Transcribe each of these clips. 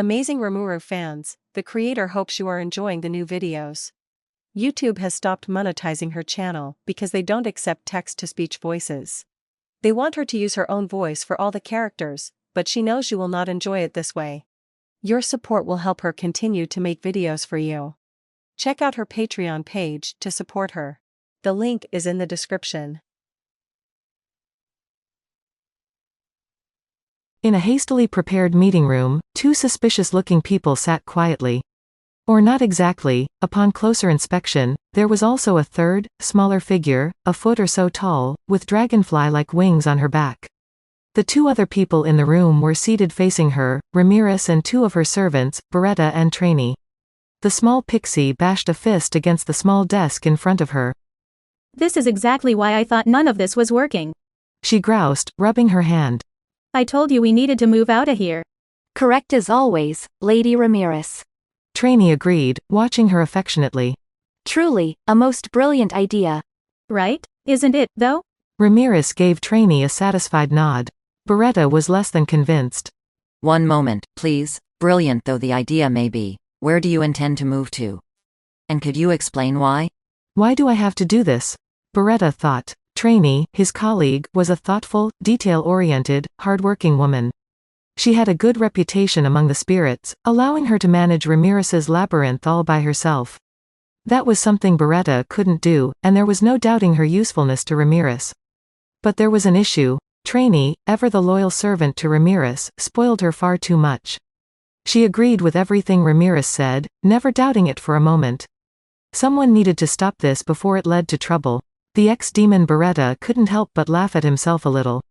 Amazing Rimuru fans, the creator hopes you are enjoying the new videos. YouTube has stopped monetizing her channel because they don't accept text-to-speech voices. They want her to use her own voice for all the characters, but she knows you will not enjoy it this way. Your support will help her continue to make videos for you. Check out her Patreon page to support her. The link is in the description. In a hastily prepared meeting room, two suspicious-looking people sat quietly. Or not exactly. Upon closer inspection, there was also a third, smaller figure, a foot or so tall, with dragonfly-like wings on her back. The two other people in the room were seated facing her, Ramiris and two of her servants, Beretta and Trainee. The small pixie bashed a fist against the small desk in front of her. This is exactly why I thought none of this was working. She groused, rubbing her hand. I told you we needed to move out of here. Correct as always, Lady Ramiris. Trainee agreed, watching her affectionately. Truly, a most brilliant idea. Right? Isn't it, though? Ramiris gave Trainee a satisfied nod. Beretta was less than convinced. One moment, please. Brilliant though the idea may be, where do you intend to move to? And could you explain why? Why do I have to do this? Beretta thought. Trainee, his colleague, was a thoughtful, detail-oriented, hard-working woman. She had a good reputation among the spirits, allowing her to manage Ramiris's labyrinth all by herself. That was something Beretta couldn't do, and there was no doubting her usefulness to Ramiris. But there was an issue. Trainee, ever the loyal servant to Ramiris, spoiled her far too much. She agreed with everything Ramiris said, never doubting it for a moment. Someone needed to stop this before it led to trouble. The ex-demon Beretta couldn't help but laugh at himself a little.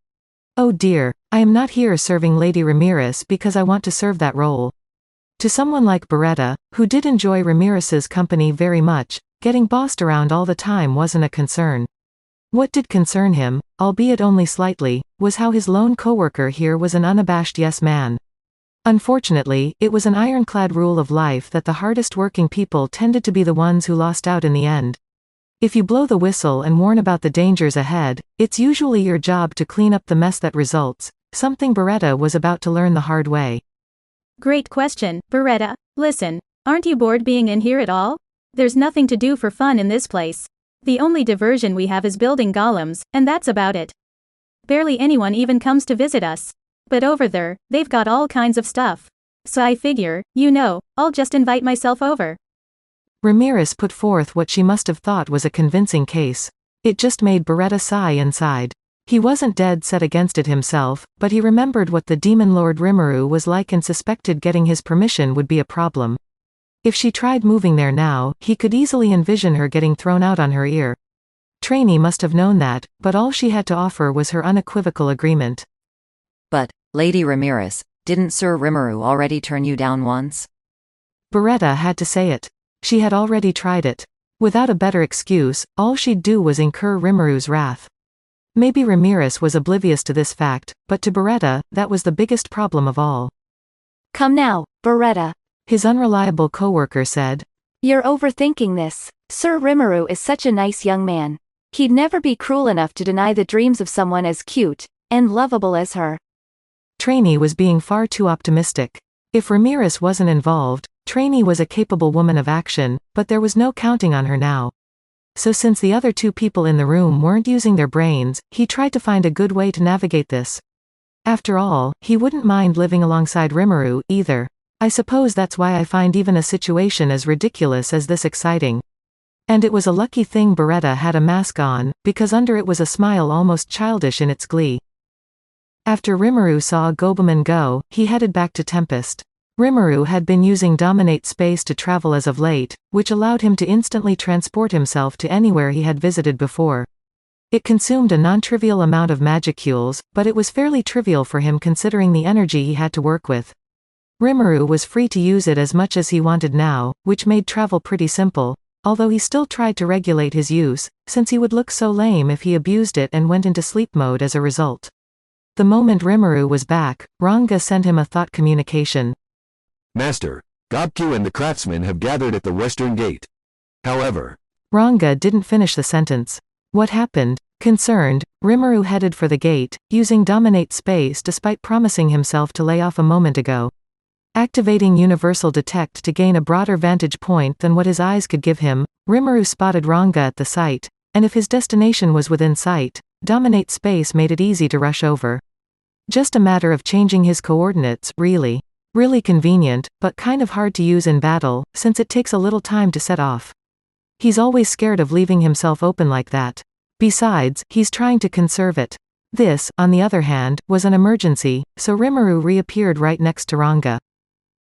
Oh dear, I am not here serving Lady Ramiris because I want to serve that role. To someone like Beretta, who did enjoy Ramiris's company very much, getting bossed around all the time wasn't a concern. What did concern him, albeit only slightly, was how his lone coworker here was an unabashed yes man. Unfortunately, it was an ironclad rule of life that the hardest working people tended to be the ones who lost out in the end. If you blow the whistle and warn about the dangers ahead, it's usually your job to clean up the mess that results, something Beretta was about to learn the hard way. Great question, Beretta. Listen, aren't you bored being in here at all? There's nothing to do for fun in this place. The only diversion we have is building golems, and that's about it. Barely anyone even comes to visit us. But over there, they've got all kinds of stuff. So I figure, I'll just invite myself over. Ramiris put forth what she must have thought was a convincing case. It just made Beretta sigh inside. He wasn't dead set against it himself, but he remembered what the demon lord Rimuru was like and suspected getting his permission would be a problem. If she tried moving there now, he could easily envision her getting thrown out on her ear. Trainee must have known that, but all she had to offer was her unequivocal agreement. But, Lady Ramiris, didn't Sir Rimuru already turn you down once? Beretta had to say it. She had already tried it. Without a better excuse, all she'd do was incur Rimuru's wrath. Maybe Ramiris was oblivious to this fact, but to Beretta, that was the biggest problem of all. Come now, Beretta. His unreliable coworker said. You're overthinking this. Sir Rimuru is such a nice young man. He'd never be cruel enough to deny the dreams of someone as cute and lovable as her. Trainee was being far too optimistic. If Ramiris wasn't involved, Trainee was a capable woman of action, but there was no counting on her now. So since the other two people in the room weren't using their brains, he tried to find a good way to navigate this. After all, he wouldn't mind living alongside Rimuru, either. I suppose that's why I find even a situation as ridiculous as this exciting. And it was a lucky thing Beretta had a mask on, because under it was a smile almost childish in its glee. After Rimuru saw Gobaman go, he headed back to Tempest. Rimuru had been using Dominate Space to travel as of late, which allowed him to instantly transport himself to anywhere he had visited before. It consumed a non-trivial amount of magicules, but it was fairly trivial for him considering the energy he had to work with. Rimuru was free to use it as much as he wanted now, which made travel pretty simple, although he still tried to regulate his use, since he would look so lame if he abused it and went into sleep mode as a result. The moment Rimuru was back, Ranga sent him a thought communication. Master, Gobku and the craftsmen have gathered at the western gate. However, Ranga didn't finish the sentence. What happened? Concerned, Rimuru headed for the gate, using Dominate Space despite promising himself to lay off a moment ago. Activating Universal Detect to gain a broader vantage point than what his eyes could give him, Rimuru spotted Ranga at the site, and if his destination was within sight, dominate space made it easy to rush over. Just a matter of changing his coordinates, really. Really convenient, but kind of hard to use in battle, since it takes a little time to set off. He's always scared of leaving himself open like that. Besides, he's trying to conserve it. This, on the other hand, was an emergency, so Rimuru reappeared right next to Ranga.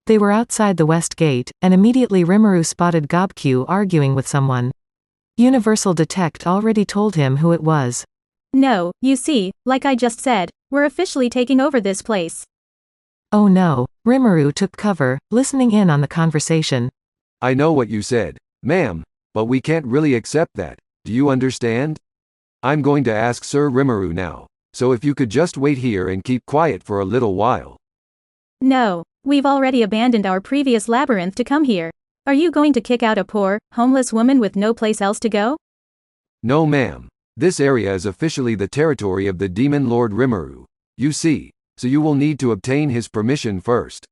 They were outside the west gate, and immediately Rimuru spotted Gobkyu arguing with someone. Universal Detect already told him who it was. No, you see, like I just said, we're officially taking over this place. Oh no, Rimuru took cover, listening in on the conversation. I know what you said, ma'am, but we can't really accept that, do you understand? I'm going to ask Sir Rimuru now, so if you could just wait here and keep quiet for a little while. No, we've already abandoned our previous labyrinth to come here. Are you going to kick out a poor, homeless woman with no place else to go? No ma'am, this area is officially the territory of the Demon Lord Rimuru, you see, so you will need to obtain his permission first.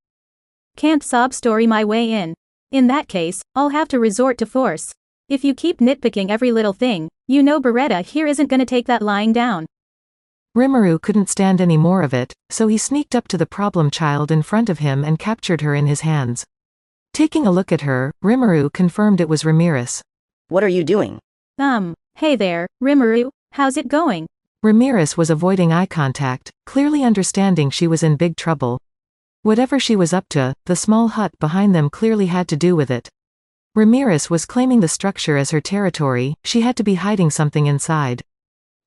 Can't sob story my way in. In that case, I'll have to resort to force. If you keep nitpicking every little thing, you know Beretta here isn't gonna take that lying down. Rimuru couldn't stand any more of it, so he sneaked up to the problem child in front of him and captured her in his hands. Taking a look at her, Rimuru confirmed it was Ramiris. What are you doing? Hey there, Rimuru, how's it going? Ramiris was avoiding eye contact, clearly understanding she was in big trouble. Whatever she was up to, the small hut behind them clearly had to do with it. Ramiris was claiming the structure as her territory, she had to be hiding something inside.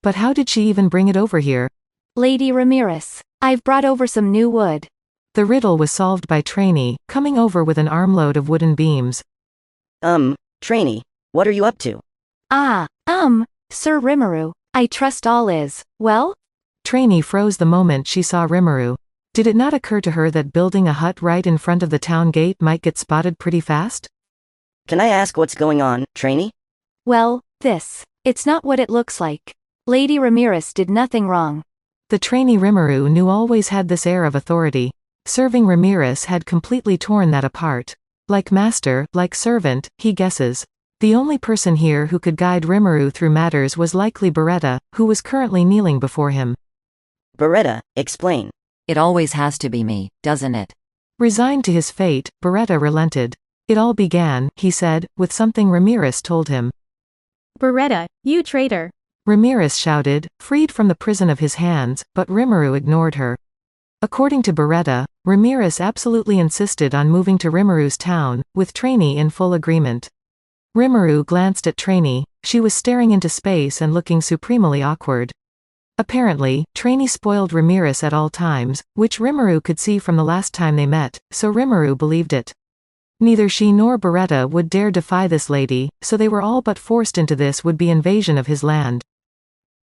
But how did she even bring it over here? Lady Ramiris, I've brought over some new wood. The riddle was solved by Trainee, coming over with an armload of wooden beams. Trainee, what are you up to? Sir Rimuru, I trust all is well? Trainee froze the moment she saw Rimuru. Did it not occur to her that building a hut right in front of the town gate might get spotted pretty fast? Can I ask what's going on, Trainee? Well, it's not what it looks like. Lady Ramiris did nothing wrong. The trainee Rimuru knew always had this air of authority. Serving Ramiris had completely torn that apart. Like master, like servant, he guesses. The only person here who could guide Rimuru through matters was likely Beretta, who was currently kneeling before him. Beretta, explain. It always has to be me, doesn't it? Resigned to his fate, Beretta relented. It all began, he said, with something Ramiris told him. Beretta, you traitor. Ramiris shouted, freed from the prison of his hands, but Rimuru ignored her. According to Beretta, Ramiris absolutely insisted on moving to Rimuru's town, with Trainee in full agreement. Rimuru glanced at Trainee, she was staring into space and looking supremely awkward. Apparently, Trainee spoiled Ramiris at all times, which Rimuru could see from the last time they met, so Rimuru believed it. Neither she nor Beretta would dare defy this lady, so they were all but forced into this would-be invasion of his land.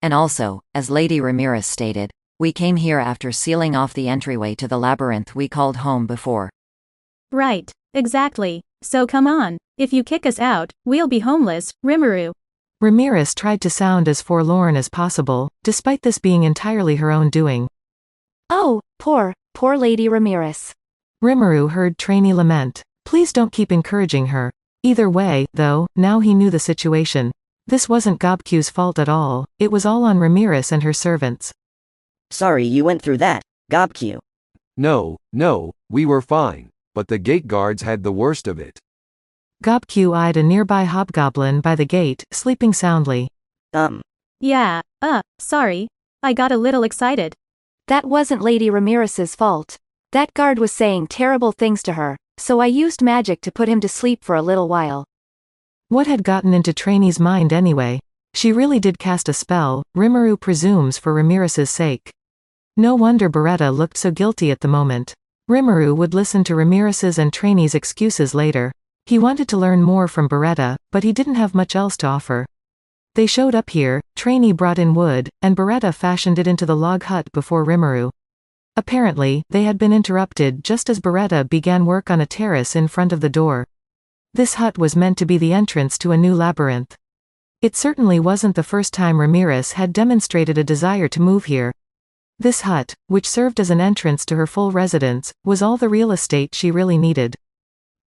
And also, as Lady Ramiris stated, we came here after sealing off the entryway to the labyrinth we called home before. Right, exactly. So come on, if you kick us out, we'll be homeless, Rimuru. Ramiris tried to sound as forlorn as possible, despite this being entirely her own doing. Oh, poor Lady Ramiris. Rimuru heard Trainee lament. Please don't keep encouraging her. Either way, though, now he knew the situation. This wasn't Gobkyu's fault at all, it was all on Ramiris and her servants. Sorry you went through that, Gobkyu. No, we were fine, but the gate guards had the worst of it. Gobkyu eyed a nearby hobgoblin by the gate, sleeping soundly. Yeah, sorry. I got a little excited. That wasn't Lady Ramiris's fault. That guard was saying terrible things to her, so I used magic to put him to sleep for a little while. What had gotten into Trainee's mind anyway? She really did cast a spell, Rimuru presumes for Ramiris's sake. No wonder Beretta looked so guilty at the moment. Rimuru would listen to Ramiris's and Trainee's excuses later. He wanted to learn more from Beretta, but he didn't have much else to offer. They showed up here, Trainee brought in wood, and Beretta fashioned it into the log hut before Rimuru. Apparently, they had been interrupted just as Beretta began work on a terrace in front of the door. This hut was meant to be the entrance to a new labyrinth. It certainly wasn't the first time Ramiris had demonstrated a desire to move here. This hut, which served as an entrance to her full residence, was all the real estate she really needed.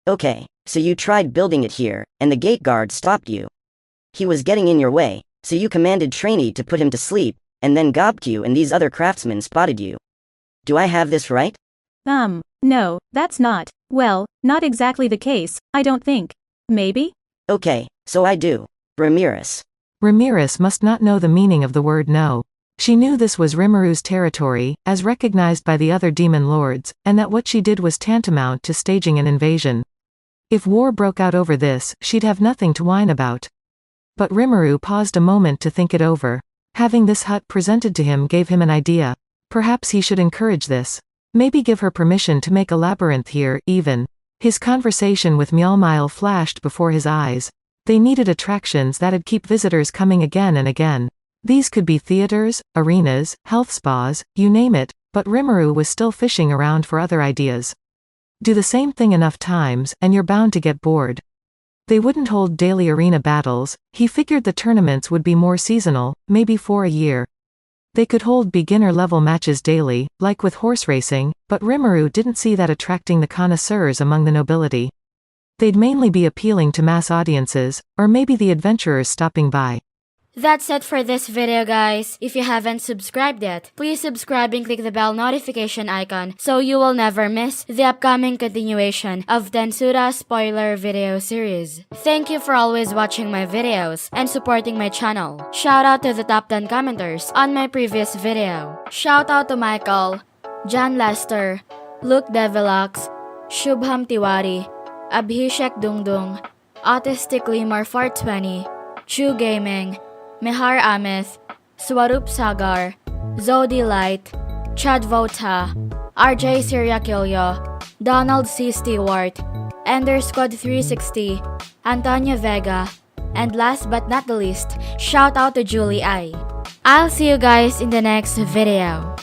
Okay, so you tried building it here, and the gate guard stopped you. He was getting in your way, so you commanded Trainee to put him to sleep, and then Gobq and these other craftsmen spotted you. Do I have this right? No, that's not, well, not exactly the case, I don't think. Maybe? Okay, so I do. Ramiris. Ramiris must not know the meaning of the word no. She knew this was Rimuru's territory, as recognized by the other demon lords, and that what she did was tantamount to staging an invasion. If war broke out over this, she'd have nothing to whine about. But Rimuru paused a moment to think it over. Having this hut presented to him gave him an idea. Perhaps he should encourage this. Maybe give her permission to make a labyrinth here, even. His conversation with Mjolmile flashed before his eyes. They needed attractions that'd keep visitors coming again and again. These could be theaters, arenas, health spas, you name it, but Rimuru was still fishing around for other ideas. Do the same thing enough times, and you're bound to get bored. They wouldn't hold daily arena battles, he figured the tournaments would be more seasonal, maybe for a year. They could hold beginner-level matches daily, like with horse racing, but Rimuru didn't see that attracting the connoisseurs among the nobility. They'd mainly be appealing to mass audiences, or maybe the adventurers stopping by. That's it for this video, guys. If you haven't subscribed yet, please subscribe and click the bell notification icon so you will never miss the upcoming continuation of Tensura spoiler video series. Thank you for always watching my videos and supporting my channel. Shout out to the top 10 commenters on my previous video. Shout out to Michael, John Lester, Luke Devilox, Shubham Tiwari, Abhishek Dungdung, Autistic Lemur 420, Chu Gaming, Mihar Amith, Swarup Sagar, Zodi Light, Chad Vota, RJ Siriakilyo, Donald C. Stewart, Ender Squad 360, Antonio Vega, and last but not the least, shout out to Julie I. I'll see you guys in the next video.